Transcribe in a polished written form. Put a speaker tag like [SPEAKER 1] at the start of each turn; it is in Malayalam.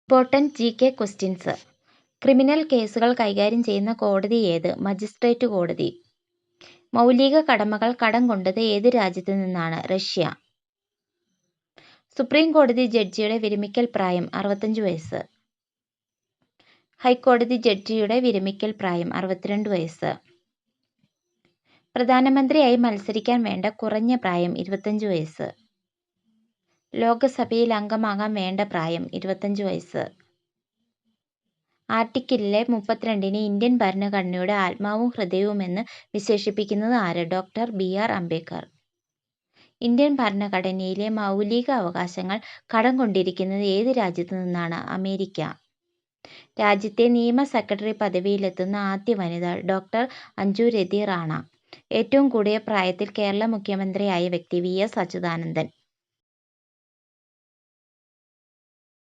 [SPEAKER 1] Important GK questions. ക്രിമിനൽ കേസുകൾ കൈകാര്യം ചെയ്യുന്ന കോടതി ഏത്? മജിസ്ട്രേറ്റ് കോടതി. മൗലിക കടമകൾ കടം കൊണ്ടത് ഏത് രാജ്യത്തു നിന്നാണ്? റഷ്യ. സുപ്രീം കോടതി ജഡ്ജിയുടെ വിരമിക്കൽ പ്രായം 65 വയസ്സ്. ഹൈക്കോടതി ജഡ്ജിയുടെ വിരമിക്കൽ പ്രായം 62 വയസ്സ്. പ്രധാനമന്ത്രിയായി മത്സരിക്കാൻ വേണ്ട കുറഞ്ഞ പ്രായം 25 വയസ്സ്. ലോകസഭയിൽ അംഗമാകാൻ വേണ്ട പ്രായം 25 വയസ്സ്. ആർട്ടിക്കിളിലെ 32 ഇന്ത്യൻ ഭരണഘടനയുടെ ആത്മാവും ഹൃദയവുമെന്ന് വിശേഷിപ്പിക്കുന്നത് ആര്? Doctor BR Ambedkar. ഇന്ത്യൻ ഭരണഘടനയിലെ മൗലിക അവകാശങ്ങൾ കടം കൊണ്ടിരിക്കുന്നത് ഏത് രാജ്യത്തു നിന്നാണ്? അമേരിക്ക. രാജ്യത്തെ നിയമ സെക്രട്ടറി പദവിയിലെത്തുന്ന ആദ്യ വനിത? ഡോക്ടർ അഞ്ജു രതി റാണ. ഏറ്റവും കൂടിയ പ്രായത്തിൽ കേരള മുഖ്യമന്ത്രിയായ വ്യക്തി? VS അച്യുതാനന്ദൻ.